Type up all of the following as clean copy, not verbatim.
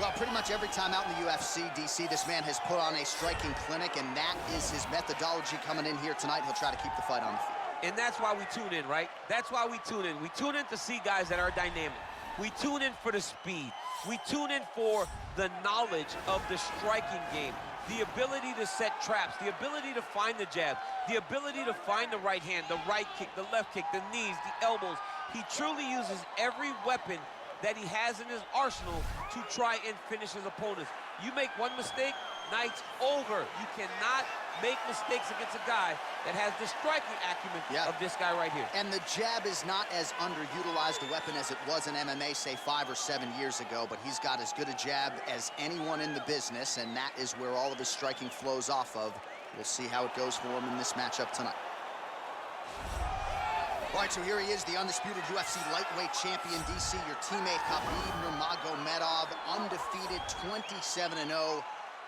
Well, pretty much every time out in the UFC, DC, this man has put on a striking clinic, and that is his methodology coming in here tonight. He'll try to keep the fight on the feet. And that's why we tune in, right? That's why we tune in. We tune in to see guys that are dynamic. We tune in for the speed. We tune in for the knowledge of the striking game, the ability to set traps, the ability to find the jab, the ability to find the right hand, the right kick, the left kick, the knees, the elbows. He truly uses every weapon that he has in his arsenal to try and finish his opponents. You make one mistake, night's over. You cannot make mistakes against a guy that has the striking acumen of this guy right here. And the jab is not as underutilized a weapon as it was in MMA, say 5 or 7 years ago, but he's got as good a jab as anyone in the business, and that is where all of his striking flows off of. We'll see how it goes for him in this matchup tonight. All right, so here he is, the undisputed UFC lightweight champion, DC, your teammate Khabib Nurmagomedov, undefeated 27-0.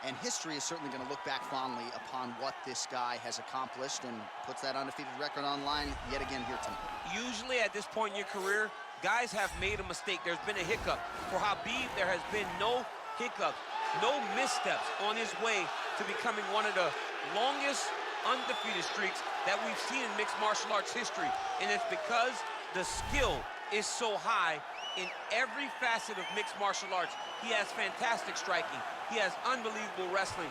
And history is certainly going to look back fondly upon what this guy has accomplished and puts that undefeated record on line yet again here tonight. Usually at this point in your career, guys have made a mistake. There's been a hiccup. For Khabib, there has been no hiccups, no missteps on his way to becoming one of the longest undefeated streaks that we've seen in mixed martial arts history. And it's because the skill is so high in every facet of mixed martial arts. He has fantastic striking. He has unbelievable wrestling,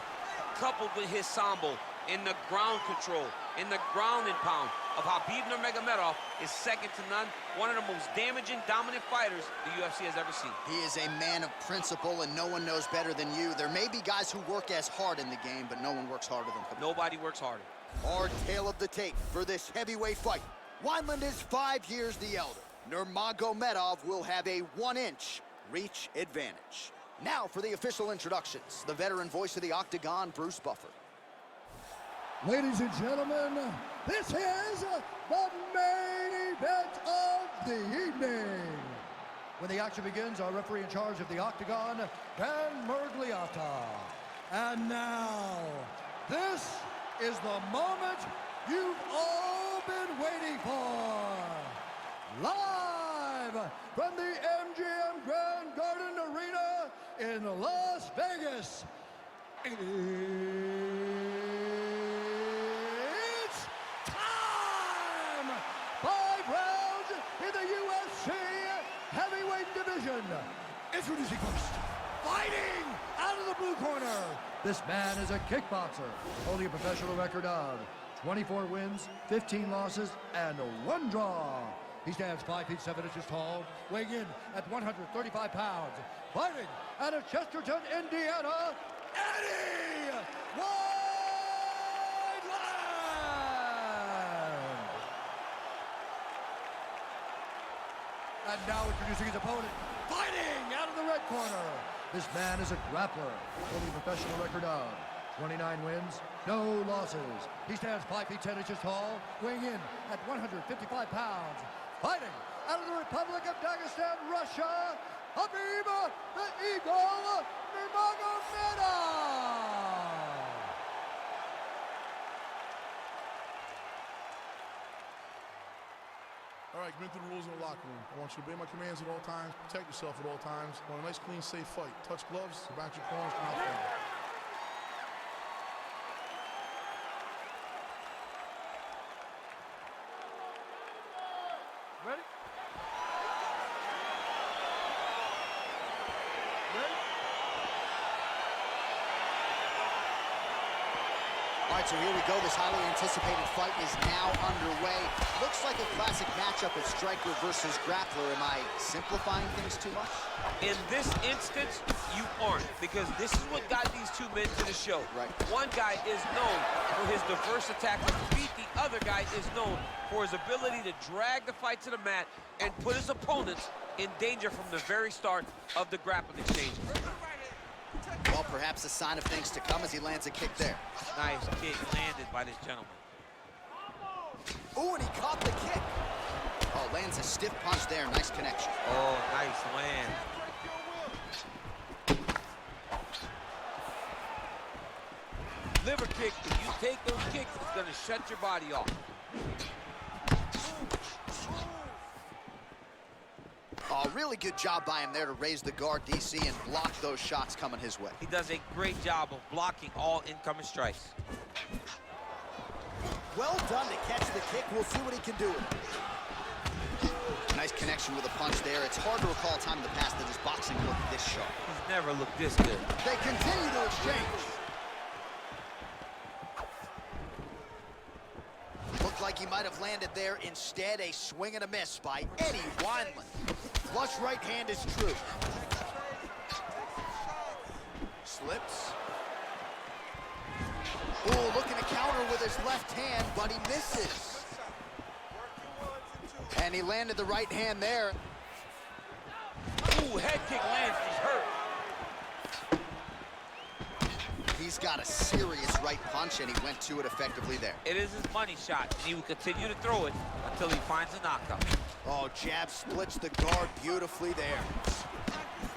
coupled with his sambo in the ground control, in the ground and pound of Khabib Nurmagomedov is second to none. One of the most damaging, dominant fighters the UFC has ever seen. He is a man of principle, and no one knows better than you. There may be guys who work as hard in the game, but no one works harder than Khabib. Nobody works harder. Our tale of the tape for this heavyweight fight. Wineland is 5 years the elder. Nurmagomedov will have a 1-inch reach advantage. Now for the official introductions. The veteran voice of the Octagon, Bruce Buffer. Ladies and gentlemen, this is the main event of the evening. When the action begins, our referee in charge of the Octagon, Dan Murgliata. And now, this is the moment you've all been waiting for. Live from the MGM Grand Garden Arena in Las Vegas. It's time! 5 rounds in the UFC heavyweight division. Introducing first, fighting out of the blue corner. This man is a kickboxer, holding a professional record of 24 wins, 15 losses, and 1 draw. He stands 5 feet 7 inches tall, weighing in at 135 pounds. Fighting out of Chesterton, Indiana, Eddie Wineland! And now introducing his opponent, fighting out of the red corner. This man is a grappler, holding a professional record of 29 wins, no losses. He stands 5 feet 10 inches tall, weighing in at 155 pounds. Fighting out of the Republic of Dagestan, Russia, Khabib the Eagle Nurmagomedov. All right, been through the rules in the locker room. I want you to obey my commands at all times, protect yourself at all times. I want a nice, clean, safe fight. Touch gloves, back your corners, come out front. Ready? All right, so here we go. This highly anticipated fight is now underway. Looks like a classic matchup of striker versus grappler. Am I simplifying things too much? In this instance, you aren't, because this is what got these two men to the show. Right. One guy is known for his diverse attack with the feet. The other guy is known for his ability to drag the fight to the mat and put his opponents in danger from the very start of the grappling exchange. Well, perhaps a sign of things to come as he lands a kick there. Nice kick landed by this gentleman. Ooh, and he caught the kick. Oh, lands a stiff punch there. Nice connection. Oh, nice land. Liver kick, if you take those kicks, it's going to shut your body off. Oh, really good job by him there to raise the guard, DC, and block those shots coming his way. He does a great job of blocking all incoming strikes. Well done to catch the kick. We'll see what he can do with it. Nice connection with a punch there. It's hard to recall a time in the past that his boxing looked this sharp. He's never looked this good. They continue to exchange. Looked like he might have landed there. Instead, a swing and a miss by Eddie Wineland. Flush right hand is true. Slips. Ooh, looking to counter with his left hand, but he misses. And he landed the right hand there. Ooh, head kick lands, he's hurt. He's got a serious right punch, and he went to it effectively there. It is his money shot, and he will continue to throw it until he finds a knockout. Oh, jab splits the guard beautifully there.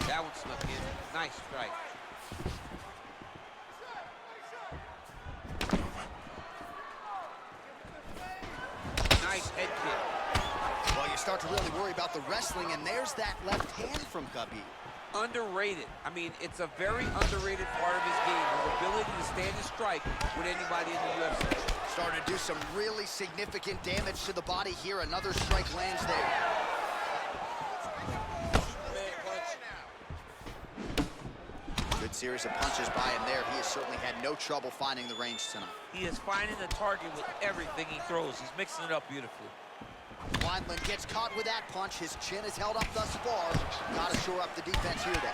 That one snuck in. Nice strike. Nice head kick. Well, you start to really worry about the wrestling, and there's that left hand from Khabib. Underrated. I mean, it's a very underrated part of his game, his ability to stand and strike with anybody in the UFC. Starting to do some really significant damage to the body here. Another strike lands there. Good series of punches by him there. He has certainly had no trouble finding the range tonight. He is finding the target with everything he throws. He's mixing it up beautifully. Wineland gets caught with that punch. His chin is held up thus far. Got to shore up the defense here then.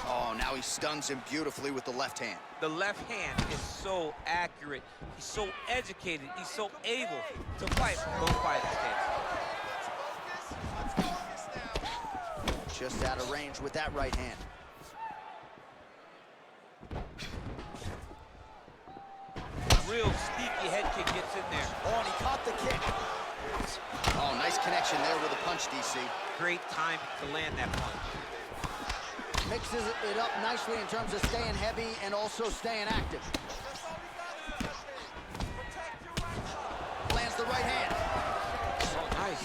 Oh, now he stuns him beautifully with the left hand. The left hand is so accurate. He's so educated. He's so able to fight both fighters. Just out of range with that right hand. Real sneaky head kick gets in there. Oh, and he caught the kick. Oh, nice connection there with a punch, DC. Great time to land that punch. Mixes it up nicely in terms of staying heavy and also staying active. Lands the right hand. Oh, nice.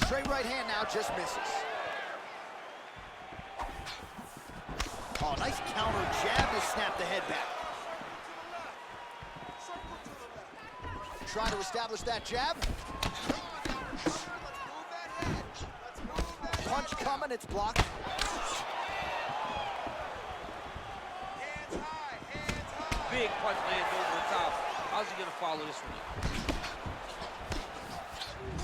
Straight right hand now, just misses. Oh, nice counter jab to snap the head back. Trying to establish that jab. Punch coming, it's blocked. Big punch lands over the top. How's he gonna follow this one up?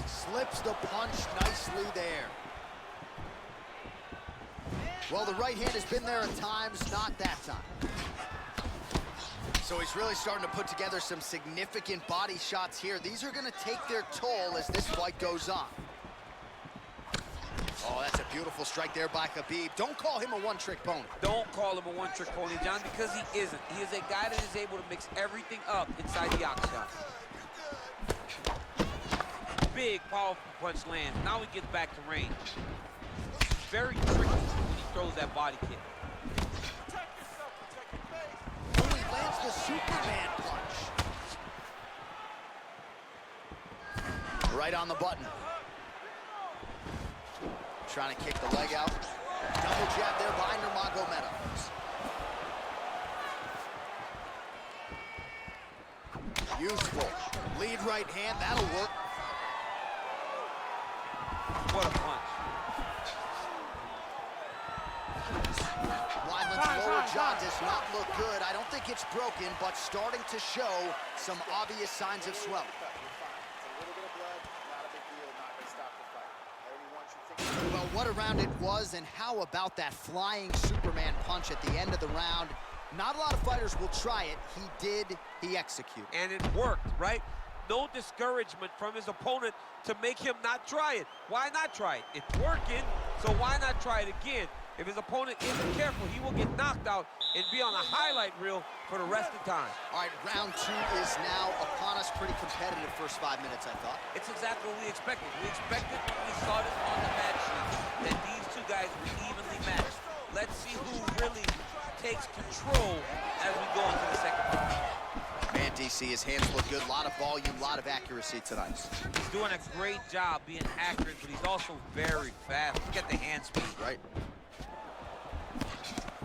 Slips the punch nicely there. Well, the right hand has been there at times, not that time. So he's really starting to put together some significant body shots here. These are gonna take their toll as this fight goes on. Oh, that's a beautiful strike there by Khabib. Don't call him a one-trick pony. Don't call him a one-trick pony, John, because he isn't. He is a guy that is able to mix everything up inside the octagon. Big, powerful punch lands. Now he gets back to range. Very tricky when he throws that body kick. Oh, he lands the Superman punch. Right on the button. Trying to kick the leg out. Double jab there by Nurmagomedov. Useful. Lead right hand, that'll work. What a punch. Wineland's lower jaw does not look good. I don't think it's broken, but starting to show some obvious signs of swelling. Well, what a round it was, and how about that flying Superman punch at the end of the round? Not a lot of fighters will try it. He did, he executed. And it worked, right? No discouragement from his opponent to make him not try it. Why not try it? It's working, so why not try it again? If his opponent isn't careful, he will get knocked out and be on a highlight reel for the rest of the time. All right, round two is now upon us. Pretty competitive first 5 minutes, I thought. It's exactly what we expected. We expected when we saw this on the match sheet that these two guys were evenly matched. Let's see who really takes control as we go into the second round. Man, DC. His hands look good. A lot of volume, a lot of accuracy tonight. He's doing a great job being accurate, but he's also very fast. Look at the hand speed. Right.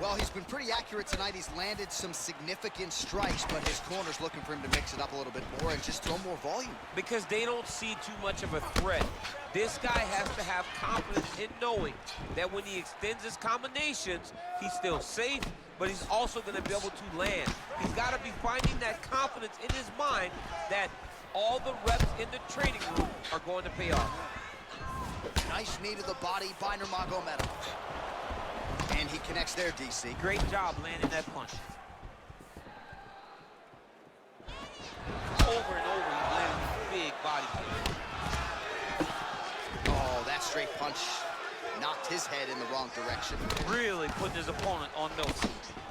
Well, he's been pretty accurate tonight. He's landed some significant strikes, but his corner's looking for him to mix it up a little bit more and just throw more volume. Because they don't see too much of a threat. This guy has to have confidence in knowing that when he extends his combinations, he's still safe, but he's also going to be able to land. He's got to be finding that confidence in his mind that all the reps in the training room are going to pay off. Nice knee to the body by Nurmagomedov. And he connects there, DC. Great job landing that punch. Over and over, he's landing these big body kicks. Oh, that straight punch knocked his head in the wrong direction. Really putting his opponent on notice.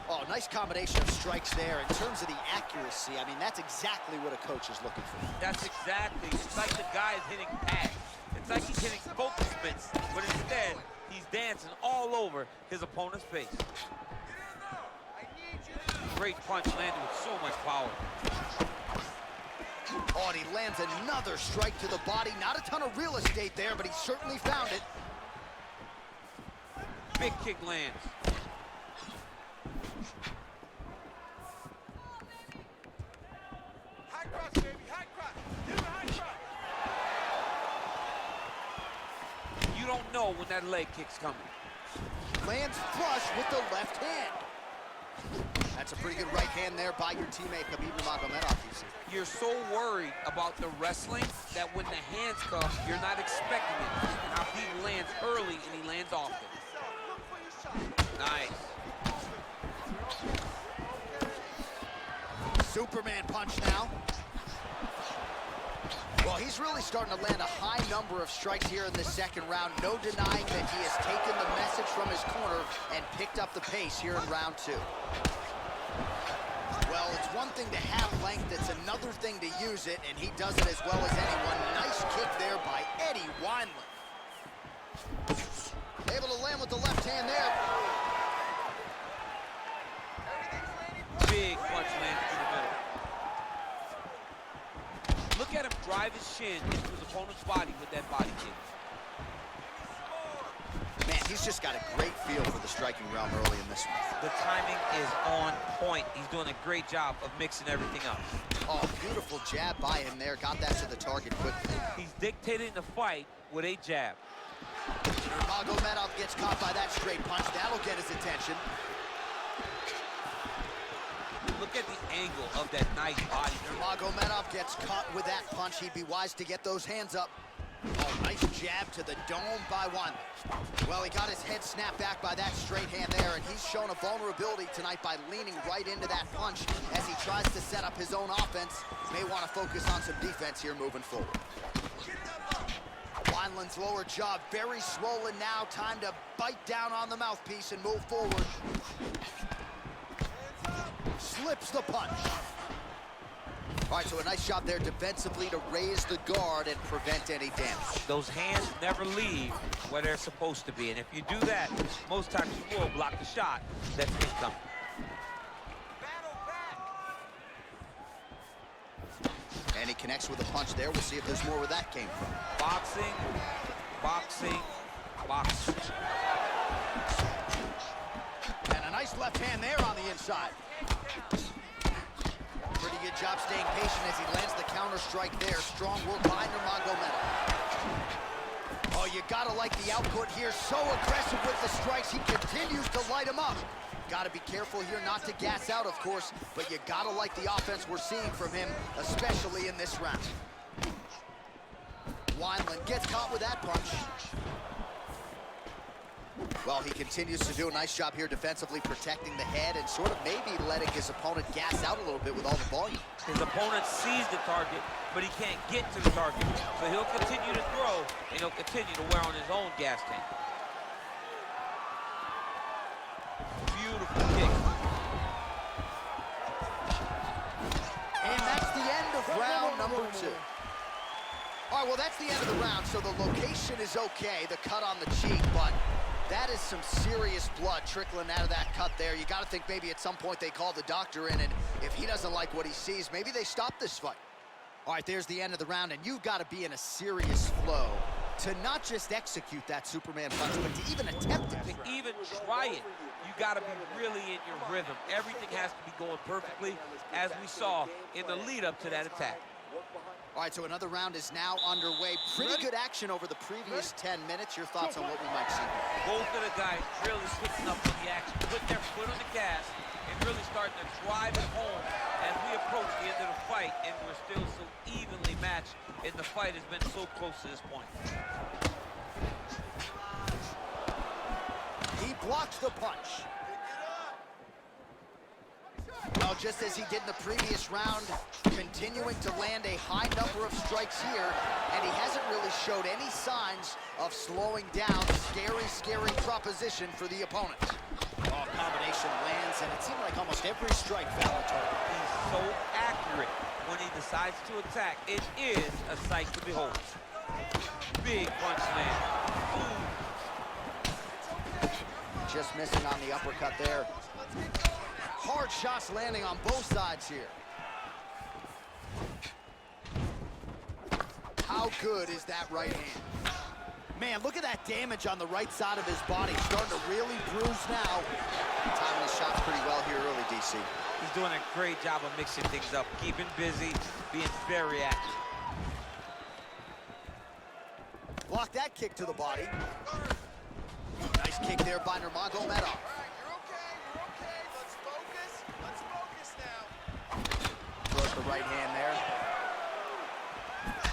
Oh, nice combination of strikes there. In terms of the accuracy, I mean, that's exactly what a coach is looking for. That's exactly. It's like the guy is hitting pads. It's like he's hitting focus mitts, but instead, he's dancing all over his opponent's face. Great punch landed with so much power. Oh, and he lands another strike to the body. Not a ton of real estate there, but he certainly found it. Big kick lands. High cross, baby, high cross. Give him a high cross. You don't know when that leg kick's coming. Lands flush with the left hand. That's a pretty good right hand there by your teammate, Khabib Nurmagomedov. You're so worried about the wrestling that when the hands come, you're not expecting it. And Khabib lands early and he lands often. Nice. Superman punch now. Well, he's really starting to land a high number of strikes here in this second round. No denying that he has taken the message from his corner and picked up the pace here in round two. Well, it's one thing to have length, it's another thing to use it, and he does it as well as anyone. Nice kick there by Eddie Wineland. Able to land with the left hand there. Big punch landed through the middle. Look at him drive his shin into his opponent's body with that body kick. Man, he's just got a great feel for the striking realm early in this one. The timing is on point. He's doing a great job of mixing everything up. Oh, beautiful jab by him there. Got that to the target quickly. He's dictating the fight with a jab. Nurmagomedov gets caught by that straight punch. That'll get his attention. Look at the angle of that nice body. Nurmagomedov gets caught with that punch. He'd be wise to get those hands up. Oh, nice jab to the dome by one. Well, he got his head snapped back by that straight hand there, and he's shown a vulnerability tonight by leaning right into that punch as he tries to set up his own offense. May want to focus on some defense here moving forward. Wineland's lower jaw very swollen now. Time to bite down on the mouthpiece and move forward. Slips the punch. All right, so a nice job there defensively to raise the guard and prevent any damage. Those hands never leave where they're supposed to be, and if you do that, most times you will block the shot that's incoming. And he connects with a punch there. We'll see if there's more where that came from. Boxing, boxing, boxing. And a nice left hand there on the inside. Pretty good job staying patient as he lands the counter strike there. Strong work by Nurmagomedov. Oh, you gotta like the output here. So aggressive with the strikes. He continues to light him up. Gotta be careful here not to gas out, of course, but you gotta like the offense we're seeing from him, especially in this round. Wineland gets caught with that punch. Well, he continues to do a nice job here defensively protecting the head and sort of maybe letting his opponent gas out a little bit with all the volume. His opponent sees the target, but he can't get to the target. So he'll continue to throw, and he'll continue to wear on his own gas tank. Beautiful kick. And that's the end of round number two. All right, well, that's the end of the round, so the location is okay, the cut on the cheek, but That is some serious blood trickling out of that cut there. You got to think maybe at some point they call the doctor in, and if he doesn't like what he sees, maybe they stop this fight. All right, there's the end of the round, and you've got to be in a serious flow to not just execute that Superman punch, but to even attempt it. To even try it, you got to be really in your rhythm. Everything has to be going perfectly, as we saw in the lead up to that attack. All right, so another round is now underway. Pretty good action over the previous 10 minutes. Your thoughts on what we might see? Both of the guys really picking up on the action, putting their foot on the gas, and really starting to drive it home as we approach the end of the fight, and we're still so evenly matched, and the fight has been so close to this point. He blocks the punch. Well, just as he did in the previous round, continuing to land a high number of strikes here, and he hasn't really showed any signs of slowing down. Scary, scary proposition for the opponent. Oh, combination lands, and it seemed like almost every strike found the target. He's so accurate when he decides to attack. It is a sight to behold. Big punch land. Ooh. Just missing on the uppercut there. Hard shots landing on both sides here. How good is that right hand? Man, look at that damage on the right side of his body. Starting to really bruise now. Timing his shots pretty well here early, DC. He's doing a great job of mixing things up, keeping busy, being very active. Block that kick to the body. Nice kick there by Nurmagomedov. Throws the right hand there.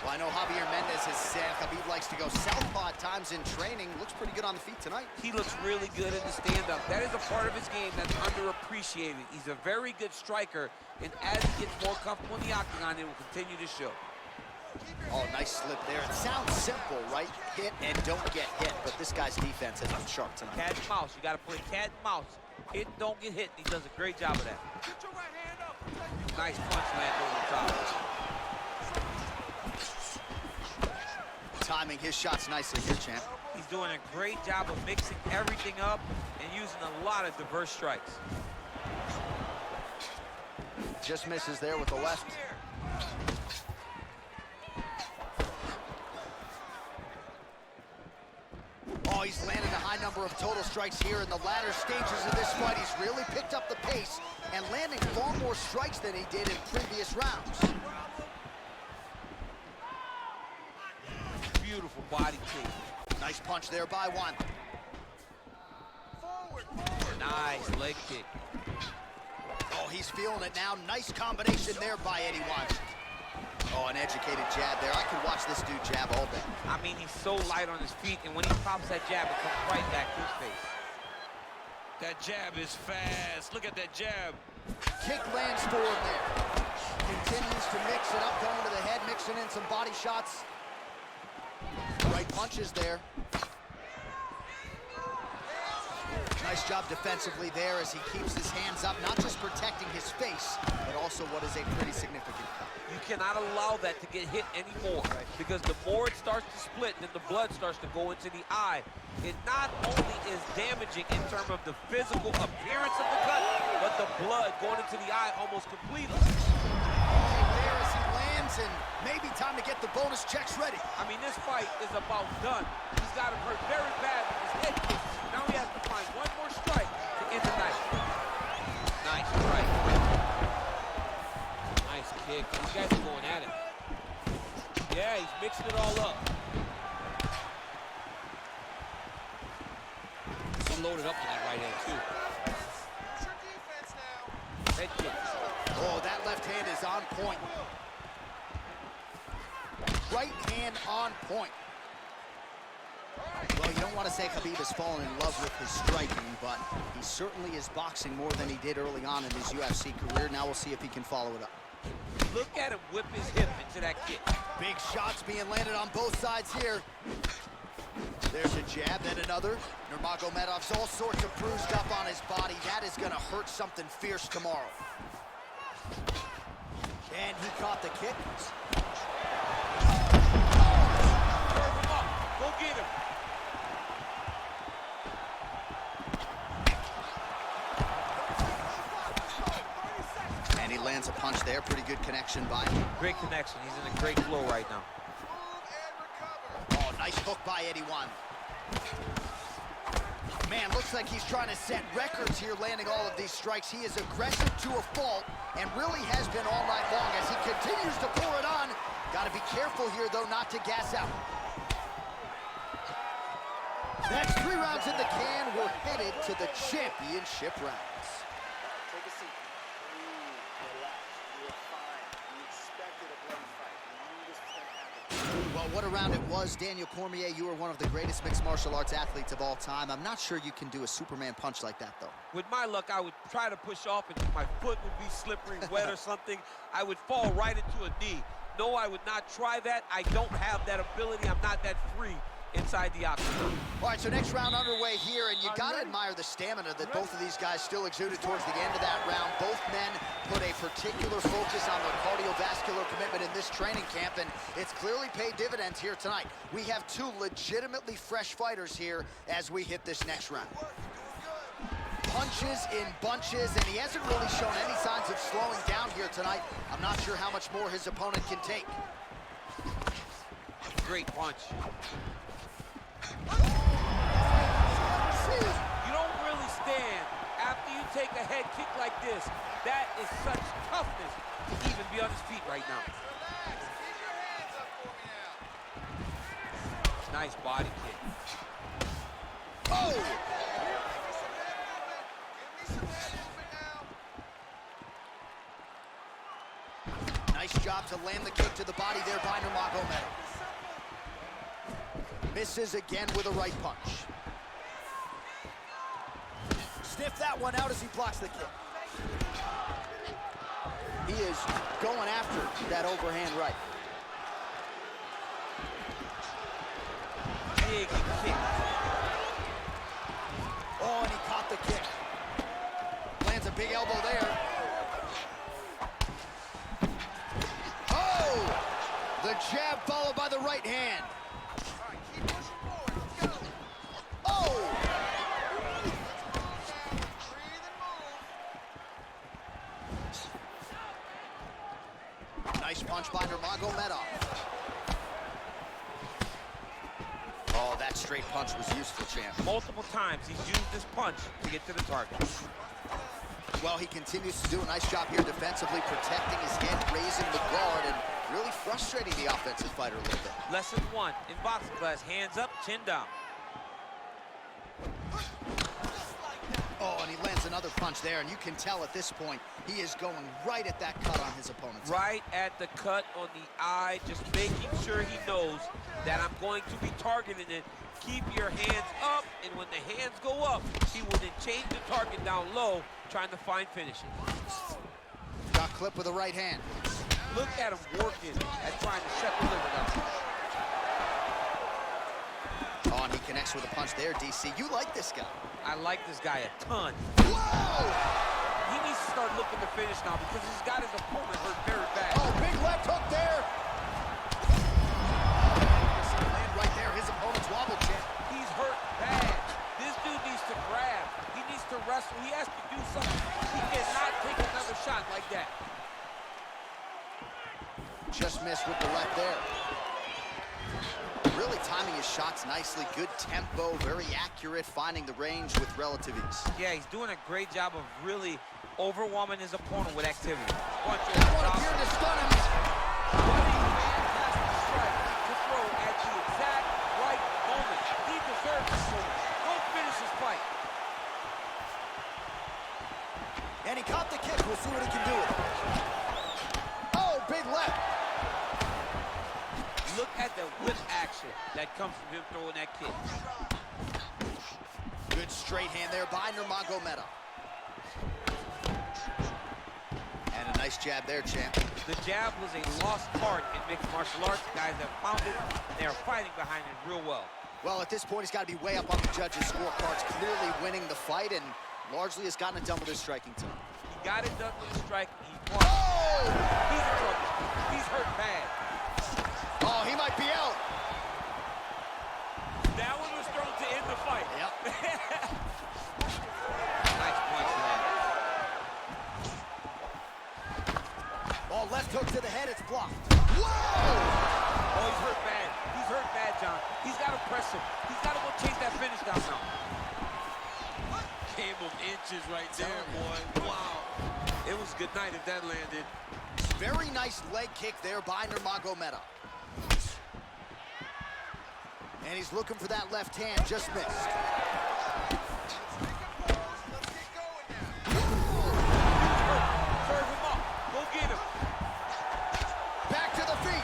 Well, I know Javier Mendez has said Khabib likes to go southpaw at times in training. Looks pretty good on the feet tonight. He looks really good in the stand-up. That is a part of his game that's underappreciated. He's a very good striker, and as he gets more comfortable in the octagon, it will continue to show. Oh, nice slip there. It sounds simple, right? Hit and don't get hit, but this guy's defense has been sharp tonight. Cat and mouse. You got to play cat and mouse. Hit and don't get hit, and he does a great job of that. Get your right hand up. Nice punch land over the top. Timing his shots nicely here, champ. He's doing a great job of mixing everything up and using a lot of diverse strikes. Just misses there with the left. Oh, he's landed a high number of total strikes here in the latter stages of this fight. He's really picked up the pace and landing far more strikes than he did in previous rounds. Beautiful body kick. Nice punch there by one. Forward. Nice leg kick. Oh, he's feeling it now. Nice combination there by Eddie One. Oh, an educated jab there. I could watch this dude jab all day. I mean, he's so light on his feet, and when he pops that jab, it comes right back to his face. That jab is fast. Look at that jab. Kick lands for him there. Continues to mix it up, going to the head, mixing in some body shots. Right punches there. Nice job defensively there as he keeps his hands up, not just protecting his face, but also what is a pretty significant cut. You cannot allow that to get hit anymore, because the more it starts to split, then the blood starts to go into the eye. It not only is damaging in terms of the physical appearance of the cut, but the blood going into the eye almost completely. There as he lands, and maybe time to get the bonus checks ready. I mean, this fight is about done. He's got him hurt very bad with his head kick. Now he has to find one more strike to end the night. Nice strike. Nice kick. These guys are going at it. Yeah, he's mixing it all up. He loaded up on that right hand, too. Use your defense now. Head kick. Oh, that left hand is on point. Right hand on point. Well, you don't want to say Khabib has fallen in love with his striking, but he certainly is boxing more than he did early on in his UFC career. Now we'll see if he can follow it up. Look at him whip his hip into that kick. Big shots being landed on both sides here. There's a jab, then another. Nurmagomedov's all sorts of bruised up on his body. That is going to hurt something fierce tomorrow. And he caught the kick. Serve him up. Go get him. lands a punch there. Pretty good connection by him. Great connection. He's in a great flow right now. Oh, nice hook by Eddie Wineland. Man, looks like he's trying to set records here, landing all of these strikes. He is aggressive to a fault and really has been all night long as he continues to pour it on. Got to be careful here, though, not to gas out. Next 3 rounds in the can, we're headed to the championship rounds. Take a seat. Relax. You're fine. You expected a bloody fight. You knew this was going to happen. Well, what a round it was. Daniel Cormier, you are one of the greatest mixed martial arts athletes of all time. I'm not sure you can do a Superman punch like that, though. With my luck, I would try to push off and my foot would be slippery, wet or something. I would fall right into a knee. No, I would not try that. I don't have that ability. I'm not that free inside the octagon. All right, so next round underway here, and you got to admire the stamina that both of these guys still exuded towards the end of that round. Both men put a particular focus on their cardiovascular commitment in this training camp, and it's clearly paid dividends here tonight. We have 2 legitimately fresh fighters here as we hit this next round. Punches in bunches, and he hasn't really shown any signs of slowing down here tonight. I'm not sure how much more his opponent can take. Great punch. You don't really stand after you take a head kick like this. That is such toughness to even be on his feet right now. Relax. Keep your hands up for me now. Nice body kick. Oh! Give me some head movement now. Nice job to land the kick to the body there by Nurmagomedov. Misses again with a right punch. Sniff that one out as he blocks the kick. He is going after that overhand right. Big kick. Oh, and he caught the kick. Lands a big elbow there. Oh! The jab followed by the right hand. Keep pushing forward. Let's go. Oh! Breathe and move. Nice punch by Nurmagomedov. Oh, that straight punch was useful, champ. Multiple times he's used this punch to get to the target. Well, he continues to do a nice job here defensively, protecting his head, raising the guard, and really frustrating the offensive fighter a little bit. Lesson 1 in boxing class: hands up, chin down. Oh, and he lands another punch there, and you can tell at this point he is going right at that cut on his opponent's head. Right at the cut on the eye, just making sure he knows that I'm going to be targeting it. Keep your hands up, and when the hands go up, he will then change the target down low, trying to find finishes. Got clipped with the right hand. Look at him working at trying to shut the liver down. Oh, and he connects with a punch there, DC. You like this guy. I like this guy a ton. Whoa! He needs to start looking to finish now because he's got his opponent hurt very bad. Oh, big left hook there. Land right there, his opponent's wobble, champ. He's hurt bad. This dude needs to grab. He needs to wrestle. He has to do something. He cannot take another shot like that. Just missed with the left there. Really timing his shots nicely. Good tempo, very accurate, finding the range with relative ease. Yeah, he's doing a great job of really overwhelming his opponent with activity. Punch That over one top. appeared to stun him. What a fantastic strike to throw at the exact right moment. He deserves this moment. Go finish his fight. And he caught the kick. We'll see what he can do with it. Oh, big left. Look at the whip action that comes from him throwing that kick. Good straight hand there by Nurmagomedov. And a nice jab there, champ. The jab was a lost art in mixed martial arts. Guys have found it, and they are fighting behind it real well. Well, at this point, he's got to be way up on the judges' scorecards, clearly winning the fight, and largely has gotten it done with his striking tonight. He got it done with the strike. He won. Oh! He's in trouble. He's hurt bad. Oh, he might be out. That one was thrown to end the fight. Yep. Nice punch there. Oh, left hook to the head, it's blocked. Whoa! Oh, he's hurt bad. He's hurt bad, John. He's got to press him. He's got to go chase that finish down now. Game of inches right there, boy. Wow. It was good night if that landed. Very nice leg kick there by Nurmagomedov. And he's looking for that left hand, just missed. Serve him up. Go get him. Back to the feet.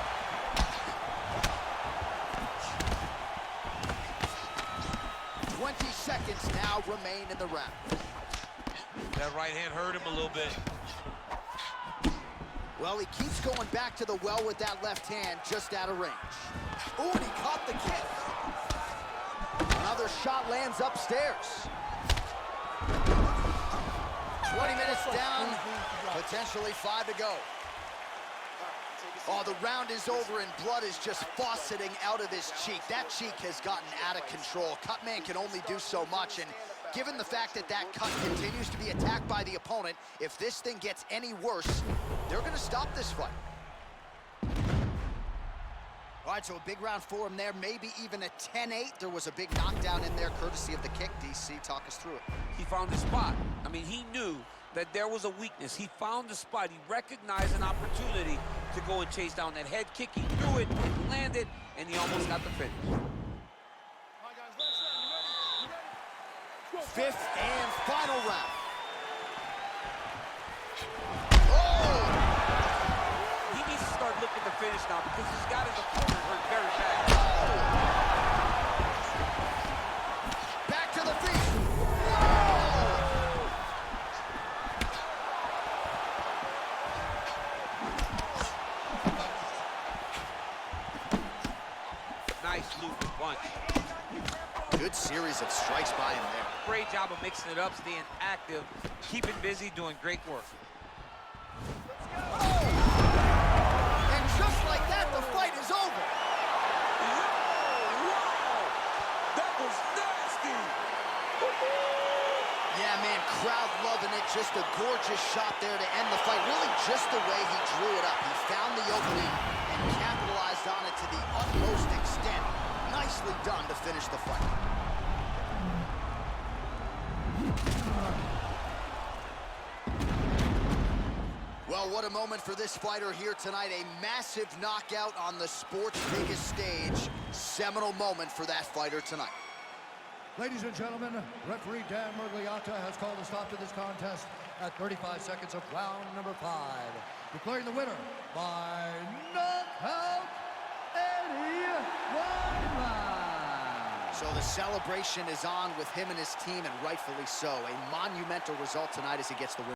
Seconds now remain in the round. That right hand hurt him a little bit. Well, he keeps going back to the well with that left hand, just out of range. Ooh, and he caught the kick. Another shot lands upstairs. 20 minutes down, potentially 5 to go. Oh, the round is over and blood is just fauceting out of his cheek. That cheek has gotten out of control. Cutman can only do so much, and given the fact that that cut continues to be attacked by the opponent, if this thing gets any worse, they're gonna stop this fight. All right, so a big round for him there, maybe even a 10-8. There was a big knockdown in there, courtesy of the kick. DC, talk us through it. He found the spot. I mean, he knew that there was a weakness. He found the spot. He recognized an opportunity to go and chase down that head kick. He threw it, it landed, and he almost got the finish. Fifth and final round. He needs to start looking to finish now because he's got his opponent hurt very bad. Back to the feet. Nice looping punch. Good series of strikes by him there. Great job of mixing it up, staying active, keeping busy, doing great work. And just like that, the fight is over. Wow! That was nasty! Yeah, man, crowd loving it. Just a gorgeous shot there to end the fight. Really just the way he drew it up. He found the opening and capitalized on it to the utmost extent. Nicely done to finish the fight. Well, what a moment for this fighter here tonight. A massive knockout on the sport's biggest stage. Seminal moment for that fighter tonight. Ladies and gentlemen, referee Dan Murgliata has called a stop to this contest at 35 seconds of round number 5. Declaring the winner by knockout, Wineland. So the celebration is on with him and his team, and rightfully so. A monumental result tonight as he gets the win.